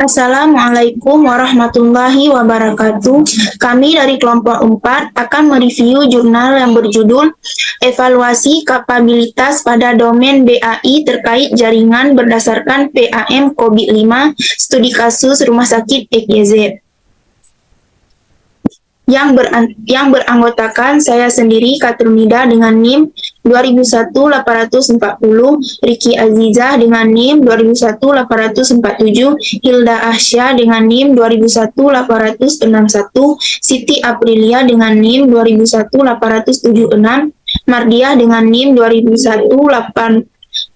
Assalamualaikum warahmatullahi wabarakatuh. Kami dari kelompok 4 akan mereview jurnal yang berjudul Evaluasi Kapabilitas pada Domain BAI terkait jaringan berdasarkan PAM COVID-5 Studi Kasus Rumah Sakit EKZ. Yang beranggotakan saya sendiri, Katrunida dengan NIM 2001-840, Riki Azizah dengan NIM 2001-847, Hilda Ahsya dengan NIM 2001-861, Siti Aprilia dengan NIM 2001-876, Mardiah dengan NIM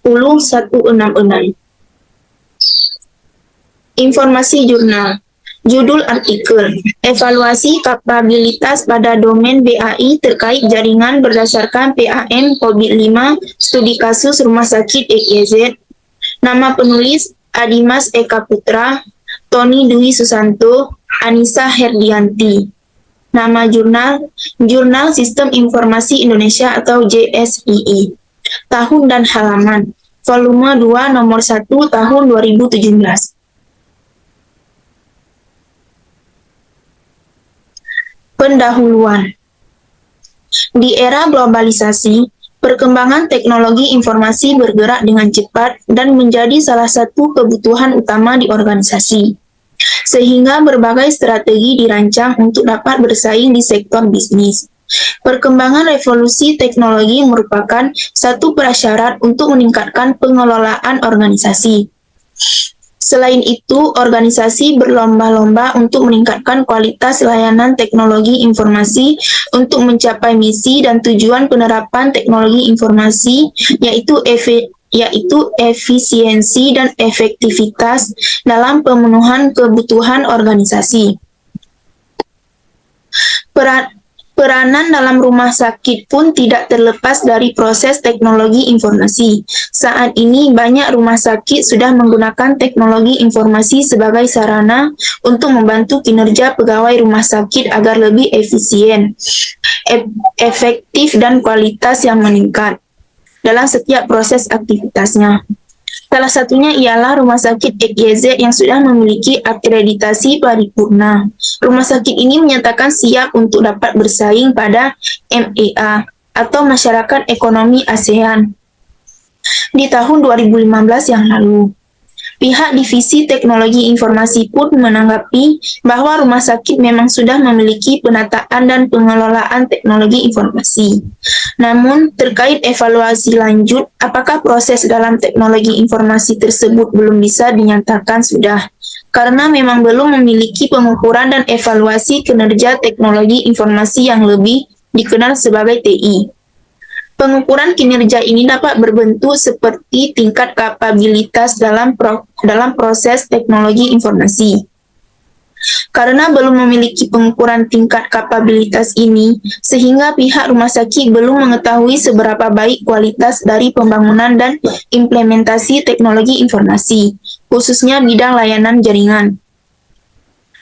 2001-80166. Informasi jurnal. Judul artikel, Evaluasi Kapabilitas pada Domain BAI terkait jaringan berdasarkan PAM COVID-5 Studi Kasus Rumah Sakit EKZ. Nama penulis Adimas Eka Putra, Tony Dwi Susanto, Anissa Herdianti. Nama jurnal, Jurnal Sistem Informasi Indonesia atau JSII. Tahun dan halaman, volume 2 nomor 1 tahun 2017. Pendahuluan. Di era globalisasi, perkembangan teknologi informasi bergerak dengan cepat dan menjadi salah satu kebutuhan utama di organisasi. Sehingga berbagai strategi dirancang untuk dapat bersaing di sektor bisnis. Perkembangan revolusi teknologi merupakan satu prasyarat untuk meningkatkan pengelolaan organisasi. Selain itu, organisasi berlomba-lomba untuk meningkatkan kualitas layanan teknologi informasi untuk mencapai misi dan tujuan penerapan teknologi informasi, yaitu efisiensi dan efektivitas dalam pemenuhan kebutuhan organisasi. Peranan dalam rumah sakit pun tidak terlepas dari proses teknologi informasi. Saat ini banyak rumah sakit sudah menggunakan teknologi informasi sebagai sarana untuk membantu kinerja pegawai rumah sakit agar lebih efisien, efektif dan kualitas yang meningkat dalam setiap proses aktivitasnya. Salah satunya ialah Rumah Sakit EKZ yang sudah memiliki akreditasi paripurna. Rumah sakit ini menyatakan siap untuk dapat bersaing pada MEA atau Masyarakat Ekonomi ASEAN di tahun 2015 yang lalu. Pihak Divisi Teknologi Informasi pun menanggapi bahwa rumah sakit memang sudah memiliki penataan dan pengelolaan teknologi informasi. Namun, terkait evaluasi lanjut, apakah proses dalam teknologi informasi tersebut belum bisa dinyatakan sudah, karena memang belum memiliki pengukuran dan evaluasi kinerja teknologi informasi yang lebih dikenal sebagai TI. Pengukuran kinerja ini dapat berbentuk seperti tingkat kapabilitas dalam proses teknologi informasi. Karena belum memiliki pengukuran tingkat kapabilitas ini, sehingga pihak rumah sakit belum mengetahui seberapa baik kualitas dari pembangunan dan implementasi teknologi informasi, khususnya bidang layanan jaringan.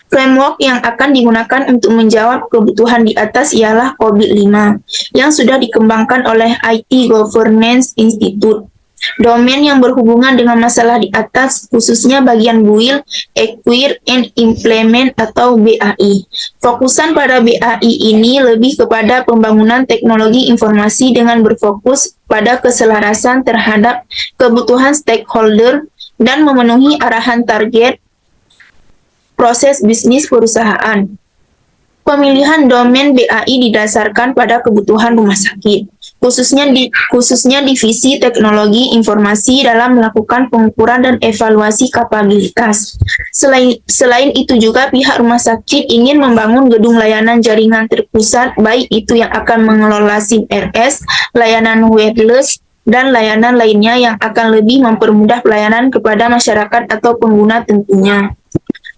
Framework yang akan digunakan untuk menjawab kebutuhan di atas ialah COVID-5, yang sudah dikembangkan oleh IT Governance Institute. Domain yang berhubungan dengan masalah di atas, khususnya bagian Build, Acquire, and Implement atau BAI. Fokusan pada BAI ini lebih kepada pembangunan teknologi informasi dengan berfokus pada keselarasan terhadap kebutuhan stakeholder dan memenuhi arahan target proses bisnis perusahaan. Pemilihan domain BAI didasarkan pada kebutuhan rumah sakit, khususnya divisi teknologi informasi dalam melakukan pengukuran dan evaluasi kapabilitas. Selain itu juga pihak rumah sakit ingin membangun gedung layanan jaringan terpusat, baik itu yang akan mengelola SIM RS, layanan wireless, dan layanan lainnya yang akan lebih mempermudah pelayanan kepada masyarakat atau pengguna tentunya.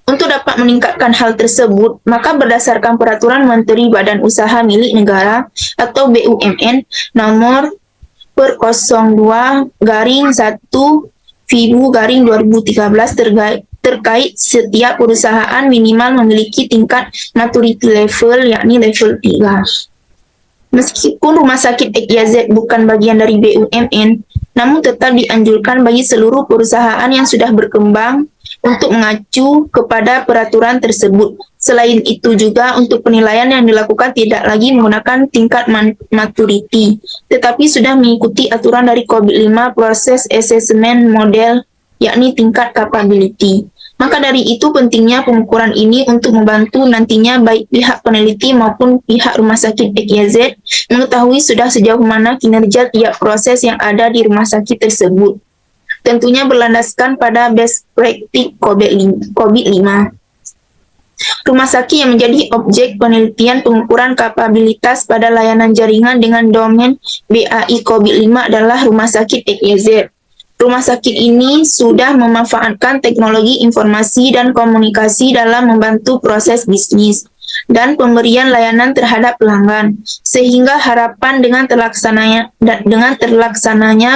Untuk dapat meningkatkan hal tersebut, maka berdasarkan Peraturan Menteri Badan Usaha Milik Negara atau BUMN nomor per 02-1/2013 terkait setiap perusahaan minimal memiliki tingkat maturity level, yakni level 3. Meskipun Rumah Sakit EKZ bukan bagian dari BUMN, namun tetap dianjurkan bagi seluruh perusahaan yang sudah berkembang untuk mengacu kepada peraturan tersebut. Selain itu juga untuk penilaian yang dilakukan tidak lagi menggunakan tingkat maturity, tetapi sudah mengikuti aturan dari COVID-5 Process Assessment Model, yakni tingkat capability. Maka dari itu pentingnya pengukuran ini untuk membantu nantinya baik pihak peneliti maupun pihak rumah sakit XYZ mengetahui sudah sejauh mana kinerja tiap proses yang ada di rumah sakit tersebut. Tentunya berlandaskan pada best practice COVID-5. Rumah sakit yang menjadi objek penelitian pengukuran kapabilitas pada layanan jaringan dengan domain BAI COVID-5 adalah Rumah Sakit XYZ. Rumah sakit ini sudah memanfaatkan teknologi informasi dan komunikasi dalam membantu proses bisnis dan pemberian layanan terhadap pelanggan, sehingga harapan dengan terlaksananya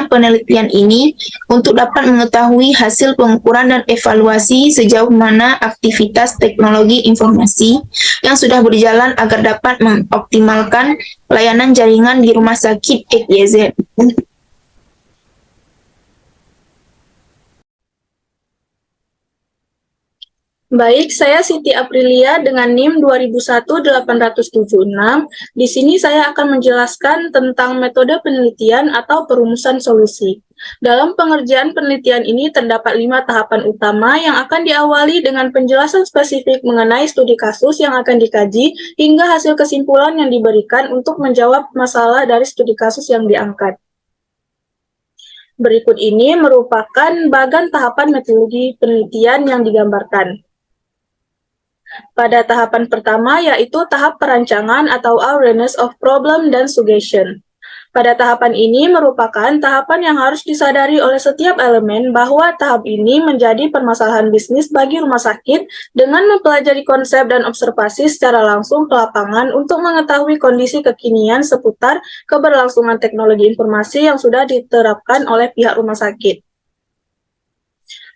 penelitian ini untuk dapat mengetahui hasil pengukuran dan evaluasi sejauh mana aktivitas teknologi informasi yang sudah berjalan agar dapat mengoptimalkan layanan jaringan di rumah sakit XYZ. Baik, saya Siti Aprilia dengan NIM 2001-876. Di sini saya akan menjelaskan tentang metode penelitian atau perumusan solusi. Dalam pengerjaan penelitian ini terdapat 5 tahapan utama yang akan diawali dengan penjelasan spesifik mengenai studi kasus yang akan dikaji hingga hasil kesimpulan yang diberikan untuk menjawab masalah dari studi kasus yang diangkat. Berikut ini merupakan bagan tahapan metodologi penelitian yang digambarkan. Pada tahapan pertama yaitu tahap perancangan atau awareness of problem dan suggestion. Pada tahapan ini merupakan tahapan yang harus disadari oleh setiap elemen bahwa tahap ini menjadi permasalahan bisnis bagi rumah sakit dengan mempelajari konsep dan observasi secara langsung ke lapangan untuk mengetahui kondisi kekinian seputar keberlangsungan teknologi informasi yang sudah diterapkan oleh pihak rumah sakit.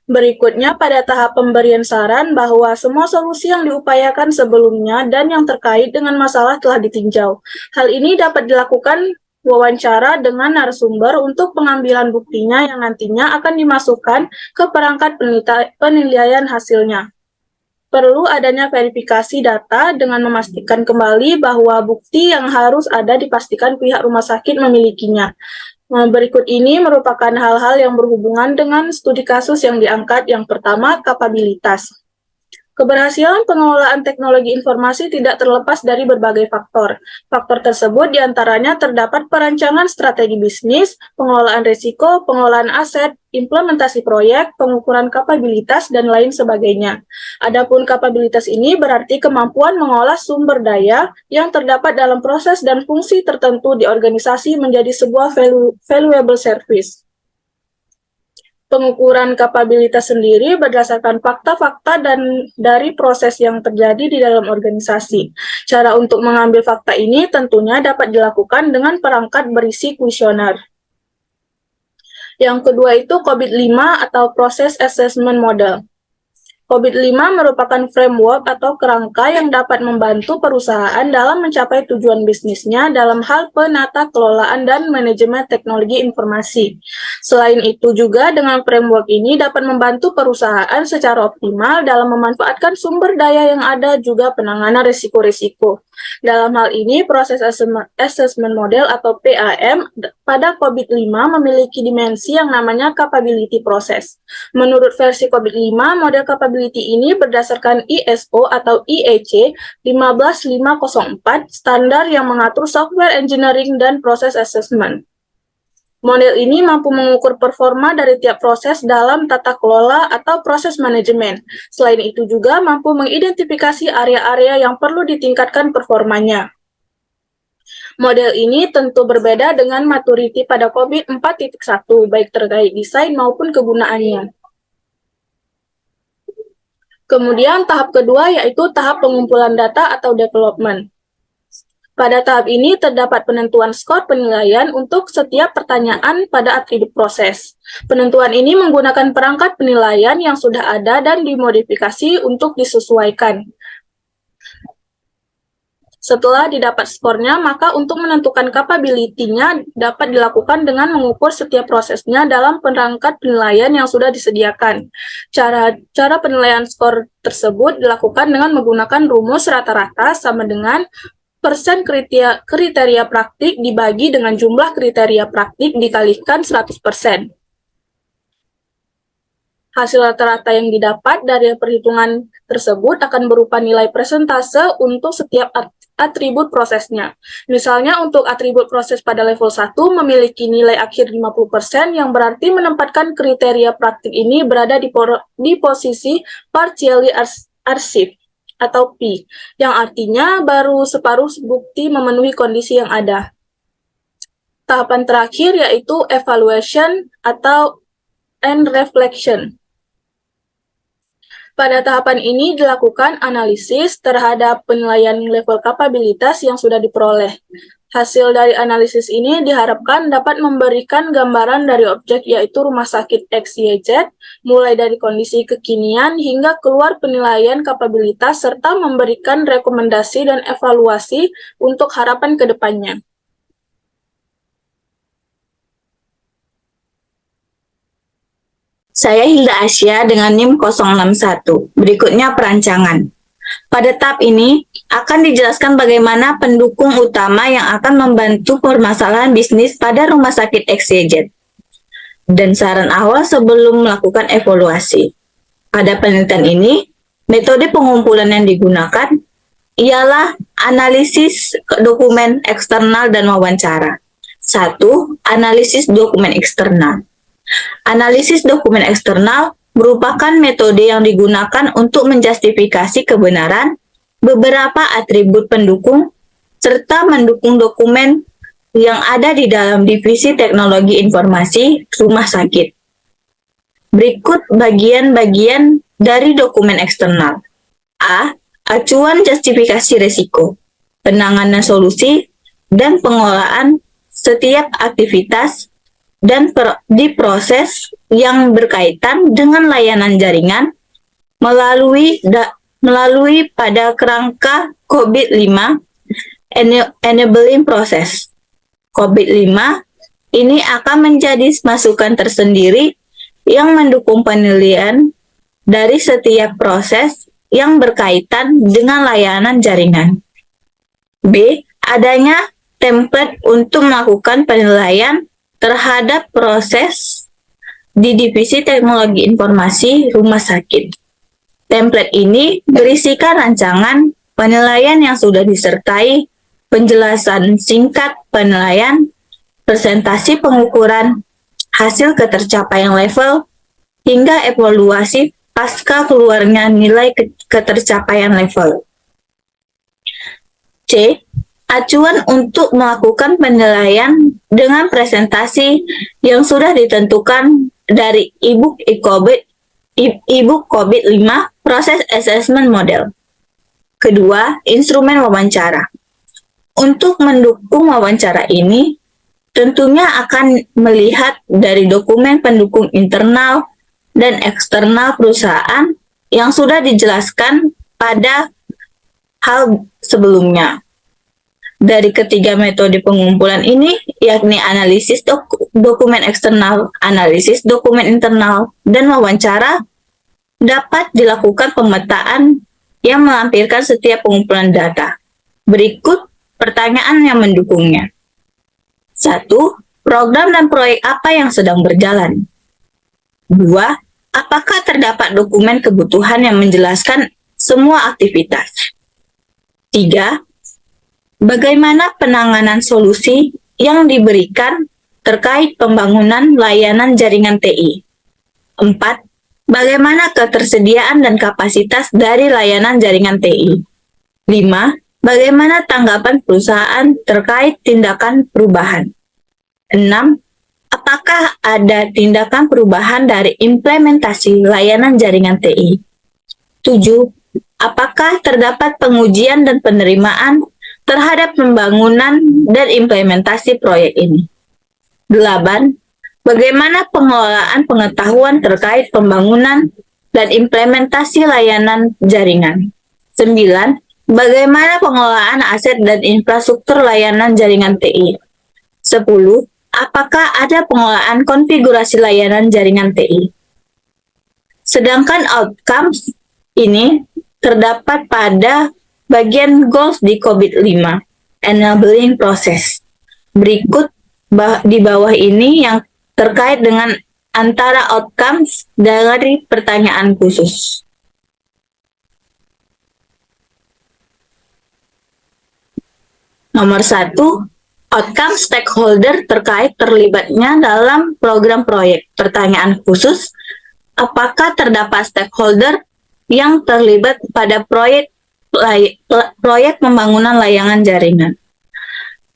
Berikutnya, pada tahap pemberian saran bahwa semua solusi yang diupayakan sebelumnya dan yang terkait dengan masalah telah ditinjau. Hal ini dapat dilakukan wawancara dengan narasumber untuk pengambilan buktinya yang nantinya akan dimasukkan ke perangkat penilaian hasilnya. Perlu adanya verifikasi data dengan memastikan kembali bahwa bukti yang harus ada dipastikan pihak rumah sakit memilikinya. Berikut ini merupakan hal-hal yang berhubungan dengan studi kasus yang diangkat. Yang pertama, kapabilitas. Keberhasilan pengelolaan teknologi informasi tidak terlepas dari berbagai faktor. Faktor tersebut diantaranya terdapat perancangan strategi bisnis, pengelolaan risiko, pengelolaan aset, implementasi proyek, pengukuran kapabilitas, dan lain sebagainya. Adapun kapabilitas ini berarti kemampuan mengolah sumber daya yang terdapat dalam proses dan fungsi tertentu di organisasi menjadi sebuah valuable service. Pengukuran kapabilitas sendiri berdasarkan fakta-fakta dan dari proses yang terjadi di dalam organisasi. Cara untuk mengambil fakta ini tentunya dapat dilakukan dengan perangkat berisi kuesioner. Yang kedua itu COVID-5 atau Process Assessment Model. COVID-5 merupakan framework atau kerangka yang dapat membantu perusahaan dalam mencapai tujuan bisnisnya dalam hal penata kelolaan dan manajemen teknologi informasi. Selain itu juga dengan framework ini dapat membantu perusahaan secara optimal dalam memanfaatkan sumber daya yang ada juga penanganan risiko-risiko. Dalam hal ini, proses assessment model atau PAM pada COVID-5 memiliki dimensi yang namanya capability process. Menurut versi COVID-5, model capability ini berdasarkan ISO atau IEC 15504, standar yang mengatur software engineering dan proses assessment. Model ini mampu mengukur performa dari tiap proses dalam tata kelola atau proses manajemen. Selain itu juga mampu mengidentifikasi area-area yang perlu ditingkatkan performanya. Model ini tentu berbeda dengan maturity pada COVID 4.1, baik terkait desain maupun kegunaannya. Kemudian tahap kedua yaitu tahap pengumpulan data atau development. Pada tahap ini terdapat penentuan skor penilaian untuk setiap pertanyaan pada atribut proses. Penentuan ini menggunakan perangkat penilaian yang sudah ada dan dimodifikasi untuk disesuaikan. Setelah didapat skornya, maka untuk menentukan capability-nya dapat dilakukan dengan mengukur setiap prosesnya dalam perangkat penilaian yang sudah disediakan. Cara penilaian skor tersebut dilakukan dengan menggunakan rumus rata-rata sama dengan persen kriteria praktik dibagi dengan jumlah kriteria praktik dikalikan 100%. Hasil rata-rata yang didapat dari perhitungan tersebut akan berupa nilai persentase untuk setiap atribut prosesnya. Misalnya untuk atribut proses pada level 1 memiliki nilai akhir 50% yang berarti menempatkan kriteria praktik ini berada di posisi partially achieved atau P, yang artinya baru separuh bukti memenuhi kondisi yang ada. Tahapan terakhir yaitu evaluation atau and reflection. Pada tahapan ini dilakukan analisis terhadap penilaian level kapabilitas yang sudah diperoleh. Hasil dari analisis ini diharapkan dapat memberikan gambaran dari objek yaitu rumah sakit XYZ, mulai dari kondisi kekinian hingga keluar penilaian kapabilitas serta memberikan rekomendasi dan evaluasi untuk harapan ke depannya. Saya Hilda Asya dengan NIM 061. Berikutnya perancangan. Pada tahap ini akan dijelaskan bagaimana pendukung utama yang akan membantu permasalahan bisnis pada rumah sakit XYZ. Dan saran awal sebelum melakukan evaluasi. Pada penelitian ini, metode pengumpulan yang digunakan ialah analisis dokumen eksternal dan wawancara. 1. Analisis dokumen eksternal. Analisis dokumen eksternal merupakan metode yang digunakan untuk menjustifikasi kebenaran beberapa atribut pendukung serta mendukung dokumen yang ada di dalam divisi teknologi informasi rumah sakit. Berikut bagian-bagian dari dokumen eksternal. A. Acuan justifikasi risiko, penanganan solusi, dan pengolahan setiap aktivitas dan diproses yang berkaitan dengan layanan jaringan melalui pada kerangka COVID-5 enabling process. COVID-5 ini akan menjadi masukan tersendiri yang mendukung penilaian dari setiap proses yang berkaitan dengan layanan jaringan. B. Adanya template untuk melakukan penilaian terhadap proses di divisi teknologi informasi rumah sakit. Template ini berisikan rancangan penilaian yang sudah disertai penjelasan singkat penilaian, presentasi pengukuran, hasil ketercapaian level, hingga evaluasi pasca keluarnya nilai ketercapaian level. C. Acuan untuk melakukan penilaian dengan presentasi yang sudah ditentukan dari e-book COVID-5 Process Assessment Model. Kedua, instrumen wawancara. Untuk mendukung wawancara ini, tentunya akan melihat dari dokumen pendukung internal dan eksternal perusahaan yang sudah dijelaskan pada hal sebelumnya. Dari ketiga metode pengumpulan ini, yakni analisis dokumen eksternal, analisis dokumen internal, dan wawancara, dapat dilakukan pemetaan yang melampirkan setiap pengumpulan data. Berikut pertanyaan yang mendukungnya. 1. Program dan proyek apa yang sedang berjalan? 2. Apakah terdapat dokumen kebutuhan yang menjelaskan semua aktivitas? 3. Bagaimana penanganan solusi yang diberikan terkait pembangunan layanan jaringan TI? 4. Bagaimana ketersediaan dan kapasitas dari layanan jaringan TI? 5. Bagaimana tanggapan perusahaan terkait tindakan perubahan? 6. Apakah ada tindakan perubahan dari implementasi layanan jaringan TI? 7. Apakah terdapat pengujian dan penerimaan terhadap pembangunan dan implementasi proyek ini? 8. Bagaimana pengelolaan pengetahuan terkait pembangunan dan implementasi layanan jaringan? 9. Bagaimana pengelolaan aset dan infrastruktur layanan jaringan TI? 10. Apakah ada pengelolaan konfigurasi layanan jaringan TI? Sedangkan outcomes ini terdapat pada bagian goals di COVID-5, enabling process. Berikut di bawah ini yang terkait dengan antara outcomes dari pertanyaan khusus. Nomor 1, outcome stakeholder terkait terlibatnya dalam program proyek. Pertanyaan khusus, apakah terdapat stakeholder yang terlibat pada proyek pembangunan layanan jaringan?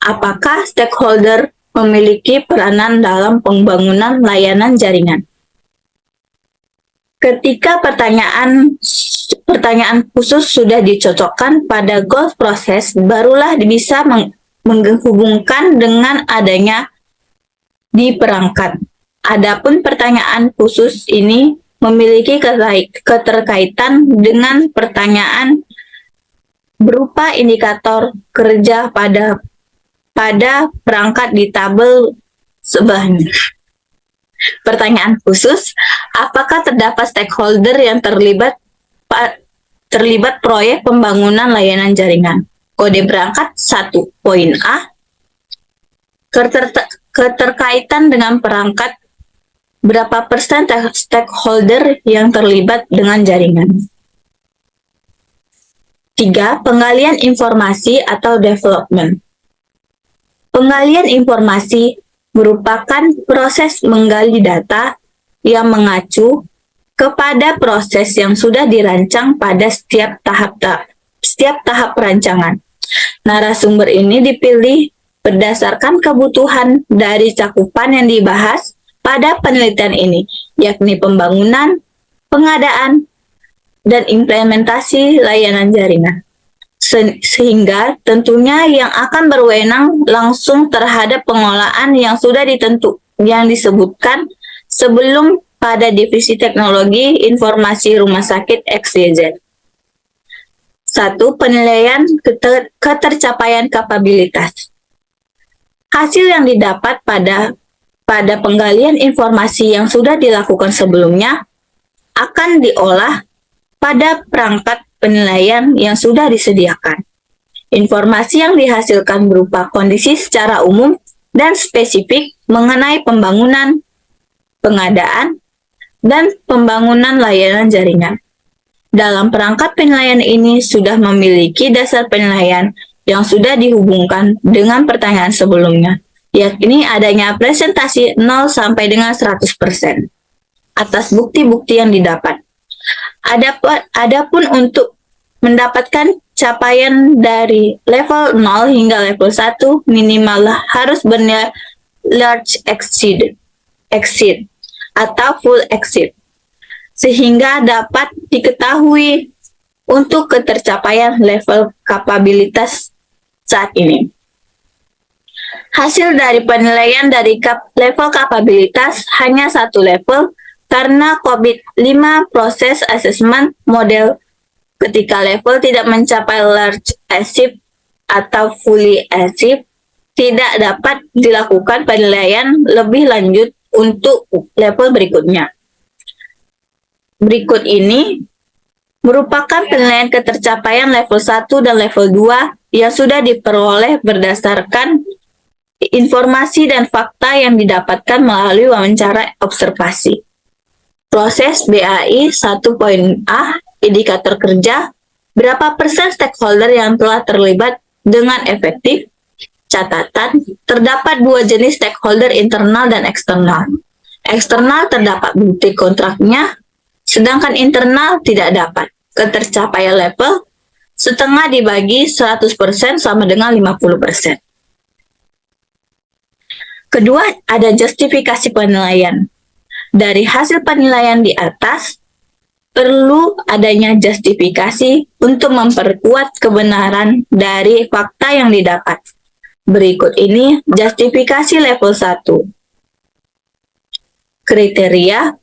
Apakah stakeholder memiliki peranan dalam pembangunan layanan jaringan? Ketika pertanyaan khusus sudah dicocokkan pada goal proses, barulah bisa menghubungkan dengan adanya di perangkat. Adapun pertanyaan khusus ini memiliki keterkaitan dengan pertanyaan berupa indikator kerja pada perangkat di tabel sebelahnya. Pertanyaan khusus, apakah terdapat stakeholder yang terlibat proyek pembangunan layanan jaringan? Kode berangkat 1.a, keterkaitan dengan perangkat, berapa persen stakeholder yang terlibat dengan jaringan? 3. Penggalian informasi atau development. Penggalian informasi merupakan proses menggali data yang mengacu kepada proses yang sudah dirancang pada setiap tahap perancangan. Narasumber ini dipilih berdasarkan kebutuhan dari cakupan yang dibahas pada penelitian ini, yakni pembangunan, pengadaan, dan implementasi layanan jaringan. Sehingga tentunya yang akan berwenang langsung terhadap pengelolaan yang sudah disebutkan sebelum pada divisi teknologi informasi rumah sakit XYZ. 1. Penilaian ketercapaian kapabilitas. Hasil yang didapat pada penggalian informasi yang sudah dilakukan sebelumnya akan diolah pada perangkat penilaian yang sudah disediakan. Informasi yang dihasilkan berupa kondisi secara umum dan spesifik mengenai pembangunan, pengadaan, dan pembangunan layanan jaringan. Dalam perangkat penilaian ini sudah memiliki dasar penilaian yang sudah dihubungkan dengan pertanyaan sebelumnya, yakni adanya presentasi 0 sampai dengan 100% atas bukti-bukti yang didapat. Adapun untuk mendapatkan capaian dari level 0 hingga level 1 minimal harus bernilai large exceed atau full exceed, sehingga dapat diketahui untuk ketercapaian level kapabilitas saat ini. Hasil dari penilaian dari level kapabilitas hanya satu level karena COVID-5 proses assessment model ketika level tidak mencapai large achieve atau fully achieve, tidak dapat dilakukan penilaian lebih lanjut untuk level berikutnya. Berikut ini merupakan penilaian ketercapaian level 1 dan level 2 yang sudah diperoleh berdasarkan informasi dan fakta yang didapatkan melalui wawancara observasi. Proses BAI 1.A, indikator kerja, berapa persen stakeholder yang telah terlibat dengan efektif? Catatan, terdapat dua jenis stakeholder, internal dan eksternal. Eksternal terdapat bukti kontraknya, sedangkan internal tidak dapat. Ketercapaian level setengah dibagi 100% sama dengan 50%. Kedua, ada justifikasi penilaian. Dari hasil penilaian di atas, perlu adanya justifikasi untuk memperkuat kebenaran dari fakta yang didapat. Berikut ini justifikasi level 1. Kriteria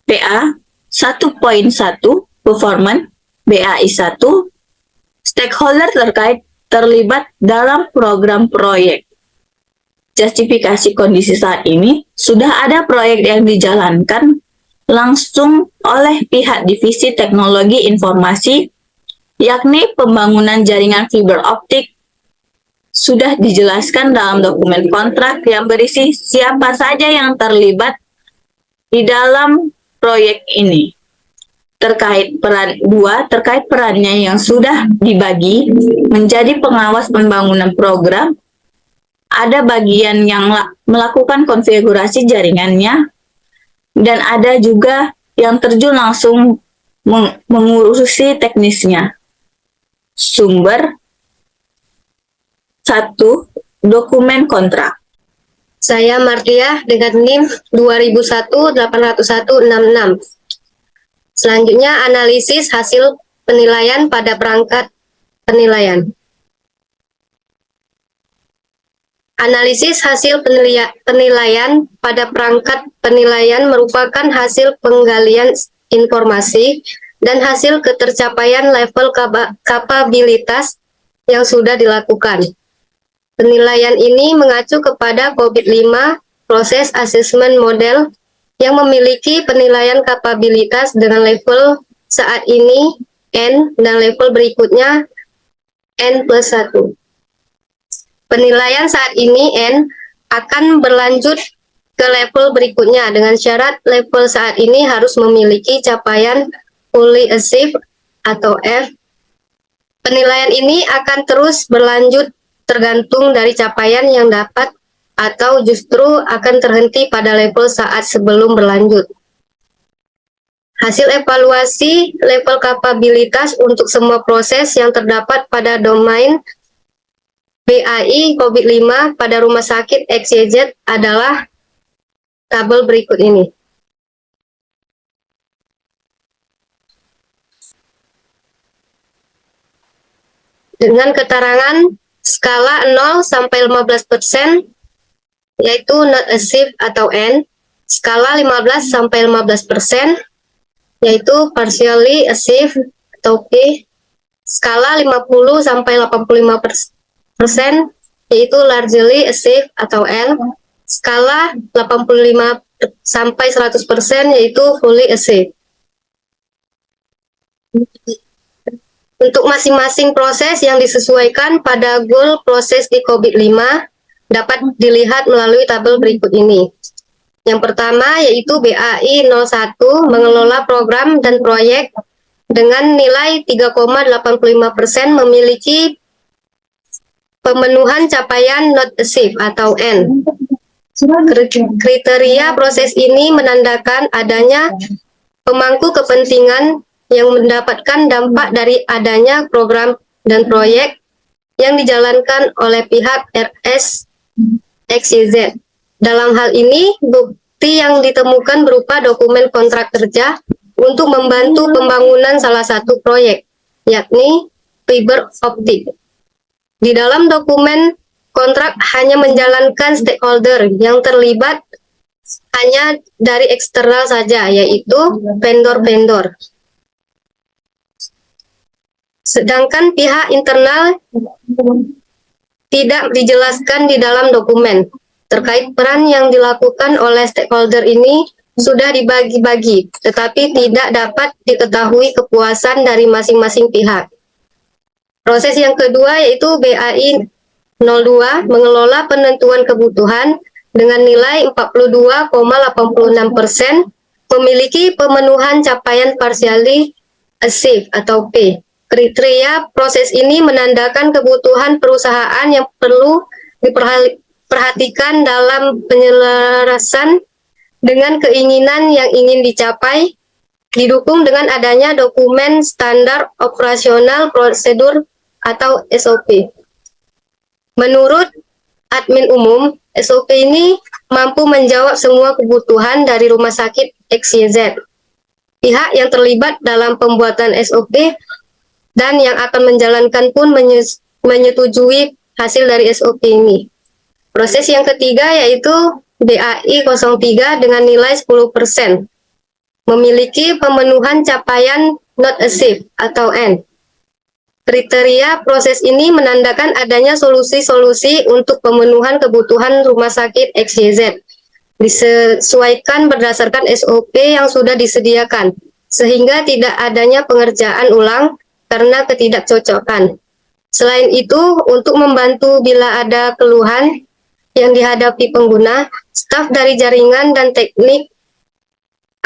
PA 1.1 performance BAI 1 Stakeholder terkait terlibat dalam program proyek. Justifikasi kondisi saat ini, sudah ada proyek yang dijalankan langsung oleh pihak divisi teknologi informasi, yakni pembangunan jaringan fiber optik. Sudah dijelaskan dalam dokumen kontrak yang berisi siapa saja yang terlibat di dalam proyek ini. Terkait perannya yang sudah dibagi menjadi pengawas pembangunan program, ada bagian yang melakukan konfigurasi jaringannya, dan ada juga yang terjun langsung mengurusi teknisnya. Sumber 1. Dokumen kontrak. Saya Martiah dengan NIM 2001-80166. Selanjutnya, analisis hasil penilaian pada perangkat penilaian. Analisis hasil penilaian pada perangkat penilaian merupakan hasil penggalian informasi dan hasil ketercapaian level kapabilitas yang sudah dilakukan. Penilaian ini mengacu kepada COVID-5 Process Assessment Model yang memiliki penilaian kapabilitas dengan level saat ini N dan level berikutnya N+1. Penilaian saat ini N akan berlanjut ke level berikutnya dengan syarat level saat ini harus memiliki capaian fully achieved atau F. Penilaian ini akan terus berlanjut tergantung dari capaian yang dapat atau justru akan terhenti pada level saat sebelum berlanjut. Hasil evaluasi level kapabilitas untuk semua proses yang terdapat pada domain BAI COVID-5 pada rumah sakit XYZ adalah tabel berikut ini. Dengan keterangan skala 0 sampai 15%, yaitu not achieved atau N, skala 15 sampai 15%, yaitu partially achieved atau P, skala 50 sampai 85%, yaitu largely achieved atau L, skala 85 sampai 100%, yaitu fully achieved. Untuk masing-masing proses yang disesuaikan pada goal proses di COVID-5 dapat dilihat melalui tabel berikut ini. Yang pertama yaitu BAI 01 mengelola program dan proyek dengan nilai 3,85% memiliki pemenuhan capaian not achieved atau N. Kriteria proses ini menandakan adanya pemangku kepentingan yang mendapatkan dampak dari adanya program dan proyek yang dijalankan oleh pihak RS XYZ. Dalam hal ini, bukti yang ditemukan berupa dokumen kontrak kerja untuk membantu pembangunan salah satu proyek, yakni fiber optik. Di dalam dokumen kontrak hanya menjalankan stakeholder yang terlibat hanya dari eksternal saja, yaitu vendor-vendor. Sedangkan pihak internal tidak dijelaskan di dalam dokumen. Terkait peran yang dilakukan oleh stakeholder ini sudah dibagi-bagi, tetapi tidak dapat diketahui kepuasan dari masing-masing pihak. Proses yang kedua yaitu BAI 02 mengelola penentuan kebutuhan dengan nilai 42,86%, memiliki pemenuhan capaian partially achieved atau P. Kriteria proses ini menandakan kebutuhan perusahaan yang perlu diperhatikan dalam penyelarasan dengan keinginan yang ingin dicapai, didukung dengan adanya dokumen standar operasional prosedur atau SOP. Menurut admin umum, SOP ini mampu menjawab semua kebutuhan dari rumah sakit XYZ. Pihak yang terlibat dalam pembuatan SOP dan yang akan menjalankan pun menyetujui hasil dari SOP ini. Proses yang ketiga yaitu BAI 03 dengan nilai 10%, memiliki pemenuhan capaian not achieved atau N. Kriteria proses ini menandakan adanya solusi-solusi untuk pemenuhan kebutuhan rumah sakit XYZ, disesuaikan berdasarkan SOP yang sudah disediakan, sehingga tidak adanya pengerjaan ulang karena ketidakcocokan. Selain itu, untuk membantu bila ada keluhan yang dihadapi pengguna, staf dari jaringan dan teknik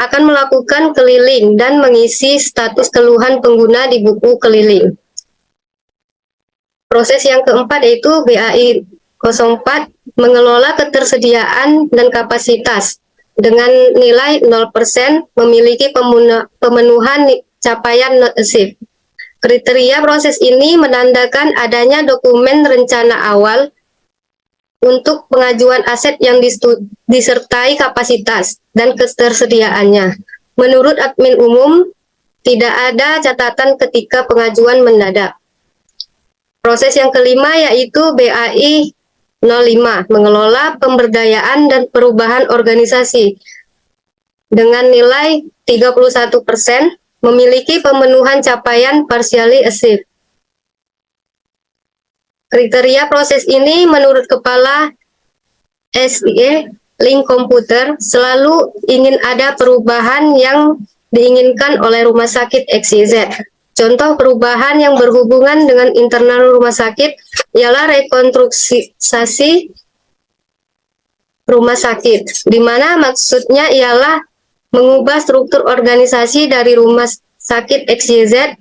akan melakukan keliling dan mengisi status keluhan pengguna di buku keliling. Proses yang keempat yaitu BAI 04, mengelola ketersediaan dan kapasitas. Dengan nilai 0%, memiliki pemenuhan capaian not achieved. Kriteria proses ini menandakan adanya dokumen rencana awal untuk pengajuan aset yang disertai kapasitas dan ketersediaannya. Menurut admin umum, tidak ada catatan ketika pengajuan mendadak. Proses yang kelima yaitu BAI 05, mengelola pemberdayaan dan perubahan organisasi. Dengan nilai 31%, memiliki pemenuhan capaian partially achieved. Kriteria proses ini menurut Kepala SIE Link Komputer selalu ingin ada perubahan yang diinginkan oleh rumah sakit XYZ. Contoh perubahan yang berhubungan dengan internal rumah sakit ialah rekonstruksi rumah sakit, di mana maksudnya ialah mengubah struktur organisasi dari rumah sakit XYZ.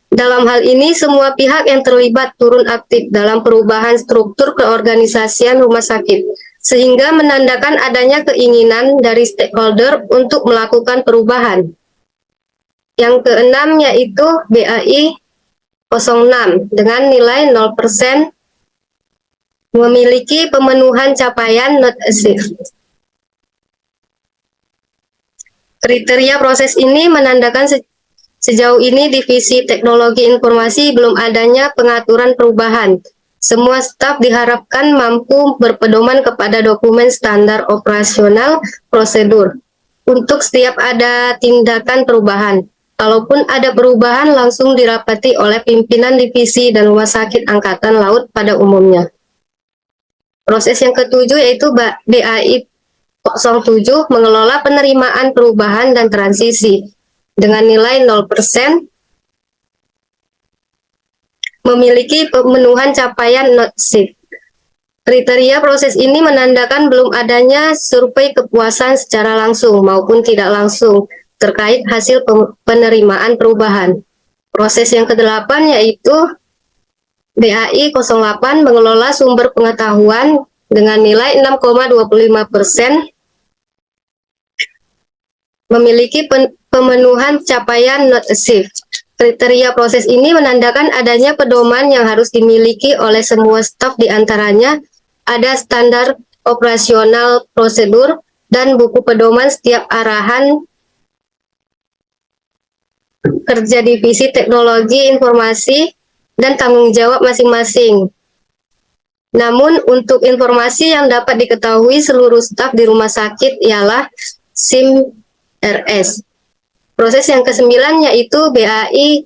Dalam hal ini, semua pihak yang terlibat turun aktif dalam perubahan struktur keorganisasian rumah sakit, sehingga menandakan adanya keinginan dari stakeholder untuk melakukan perubahan. Yang keenam yaitu BAI 06 dengan nilai 0%, memiliki pemenuhan capaian not achieved. Kriteria proses ini menandakan sejauh ini divisi teknologi informasi belum adanya pengaturan perubahan. Semua staf diharapkan mampu berpedoman kepada dokumen standar operasional prosedur untuk setiap ada tindakan perubahan. Kalaupun ada perubahan langsung dirapati oleh pimpinan divisi dan rumah sakit Angkatan Laut pada umumnya. Proses yang ketujuh yaitu BAI 07, mengelola penerimaan perubahan dan transisi. Dengan nilai 0%, memiliki pemenuhan capaian not achieved. Kriteria proses ini menandakan belum adanya survei kepuasan secara langsung maupun tidak langsung terkait hasil penerimaan perubahan. Proses yang ke-8 yaitu BAI 08, mengelola sumber pengetahuan dengan nilai 6,25%, memiliki pemenuhan capaian not achieved. Kriteria proses ini menandakan adanya pedoman yang harus dimiliki oleh semua staf, diantaranya ada standar operasional prosedur dan buku pedoman setiap arahan kerja divisi teknologi informasi dan tanggung jawab masing-masing. Namun untuk informasi yang dapat diketahui seluruh staf di rumah sakit ialah SIM RS. Proses yang ke-9 yaitu BAI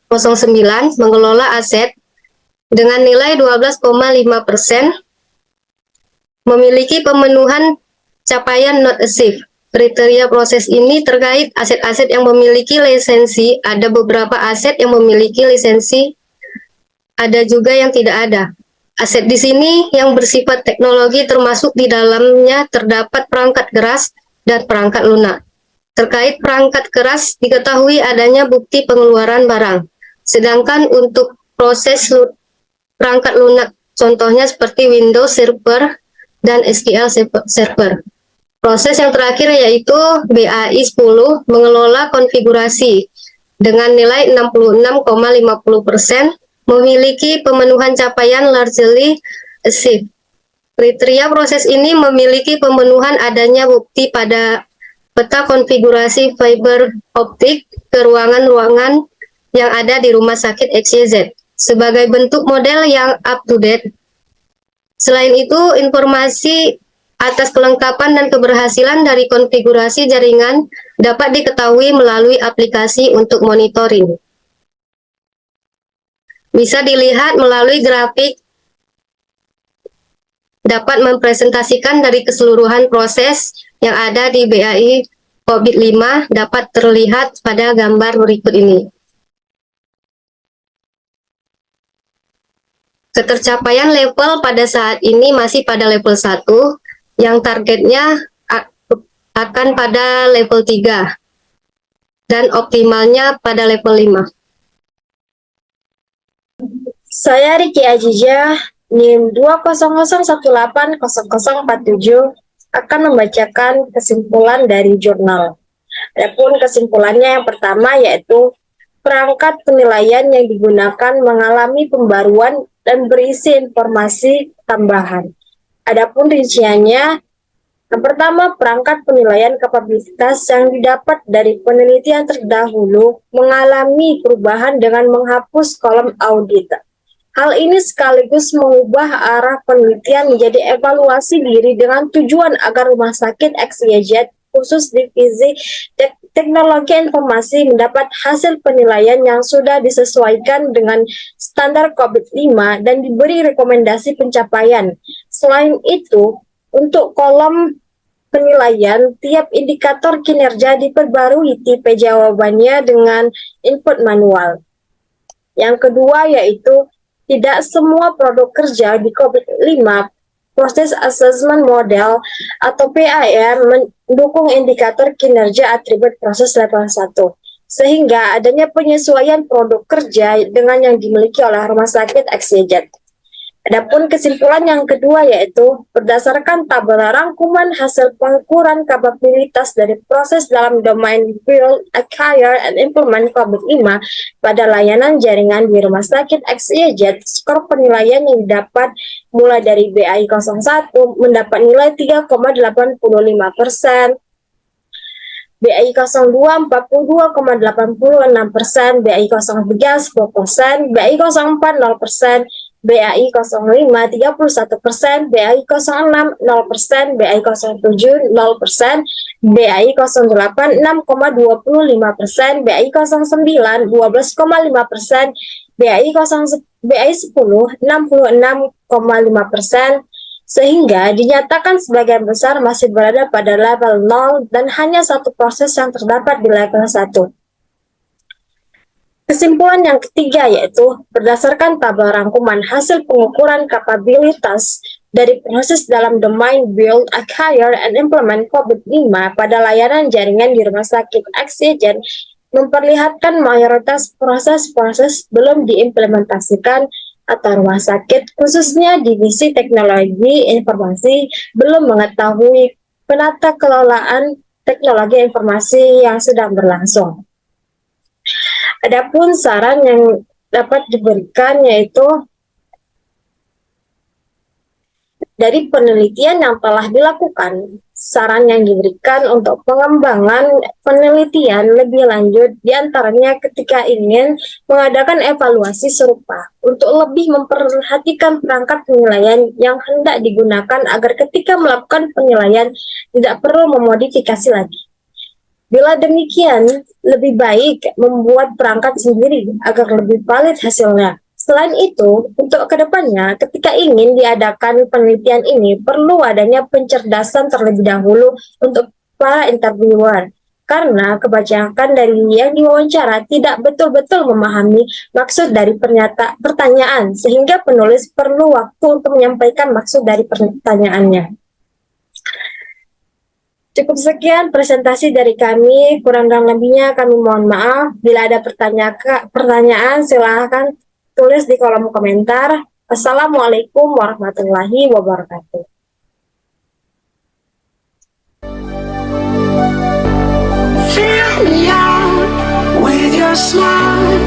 09, mengelola aset dengan nilai 12,5%, memiliki pemenuhan capaian not achieved. Kriteria proses ini terkait aset-aset yang memiliki lisensi. Ada beberapa aset yang memiliki lisensi, ada juga yang tidak ada. Aset di sini yang bersifat teknologi termasuk di dalamnya terdapat perangkat keras dan perangkat lunak. Terkait perangkat keras diketahui adanya bukti pengeluaran barang. Sedangkan untuk proses perangkat lunak contohnya seperti Windows Server dan SQL Server. Proses yang terakhir yaitu BAI 10, mengelola konfigurasi dengan nilai 66,50%, memiliki pemenuhan capaian largely achieved. Kriteria proses ini memiliki pemenuhan adanya bukti pada peta konfigurasi fiber optik ke ruangan-ruangan yang ada di rumah sakit XYZ sebagai bentuk model yang up to date. Selain itu, informasi atas kelengkapan dan keberhasilan dari konfigurasi jaringan dapat diketahui melalui aplikasi untuk monitoring. Bisa dilihat melalui grafik dapat mempresentasikan dari keseluruhan proses yang ada di BAI COVID 5 dapat terlihat pada gambar berikut ini. Ketercapaian level pada saat ini masih pada level 1, yang targetnya akan pada level 3, dan optimalnya pada level 5. Saya Riki Ajijah, NIM 200180047, akan membacakan kesimpulan dari jurnal. Adapun kesimpulannya yang pertama yaitu perangkat penilaian yang digunakan mengalami pembaruan dan berisi informasi tambahan. Adapun rinciannya, yang pertama, perangkat penilaian kapabilitas yang didapat dari penelitian terdahulu mengalami perubahan dengan menghapus kolom audit. Hal ini sekaligus mengubah arah penelitian menjadi evaluasi diri dengan tujuan agar rumah sakit XYZ khusus divisi teknologi informasi mendapat hasil penilaian yang sudah disesuaikan dengan standar COVID-5 dan diberi rekomendasi pencapaian. Selain itu, untuk kolom penilaian, tiap indikator kinerja diperbarui tipe jawabannya dengan input manual. Yang kedua yaitu tidak semua produk kerja di COVID-5 Process Assessment Model atau PAR mendukung indikator kinerja atribut proses level 1, sehingga adanya penyesuaian produk kerja dengan yang dimiliki oleh rumah sakit XYZ. Adapun kesimpulan yang kedua yaitu berdasarkan tabel rangkuman hasil pengukuran kapabilitas dari proses dalam domain build, acquire, and implement COVID-5 pada layanan jaringan di rumah sakit XYZ, skor penilaian yang didapat mulai dari BAI 01 mendapat nilai 3,85%, BAI 02 42,86%, BAI 03 10%, BAI 04 0%, BAI 05 31%, BAI 06 0%, BAI 07 0%, BAI 08 6,25%, BAI 09 12,5%, BAI 10 66,5%, sehingga dinyatakan sebagian besar masih berada pada level 0 dan hanya satu proses yang terdapat di level 1. Kesimpulan yang ketiga yaitu berdasarkan tabel rangkuman hasil pengukuran kapabilitas dari proses dalam domain build, acquire, and implement COVID-5 pada layanan jaringan di rumah sakit XYZ memperlihatkan mayoritas proses-proses belum diimplementasikan atau rumah sakit khususnya divisi teknologi informasi belum mengetahui penata kelolaan teknologi informasi yang sedang berlangsung. Adapun saran yang dapat diberikan yaitu dari penelitian yang telah dilakukan, saran yang diberikan untuk pengembangan penelitian lebih lanjut diantaranya ketika ingin mengadakan evaluasi serupa untuk lebih memperhatikan perangkat penilaian yang hendak digunakan agar ketika melakukan penilaian tidak perlu memodifikasi lagi. Bila demikian, lebih baik membuat perangkat sendiri agar lebih valid hasilnya. Selain itu, untuk kedepannya, ketika ingin diadakan penelitian ini, perlu adanya pencerdasan terlebih dahulu untuk para interviewer. Karena kebanyakan dari yang diwawancara tidak betul-betul memahami maksud dari pertanyaan, sehingga penulis perlu waktu untuk menyampaikan maksud dari pertanyaannya. Cukup sekian presentasi dari kami, kurang dan lebihnya kami mohon maaf. Bila ada pertanyaan silahkan tulis di kolom komentar. Assalamualaikum warahmatullahi wabarakatuh. Fill me out with your smile,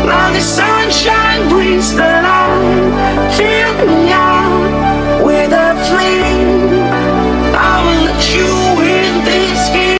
like the sunshine.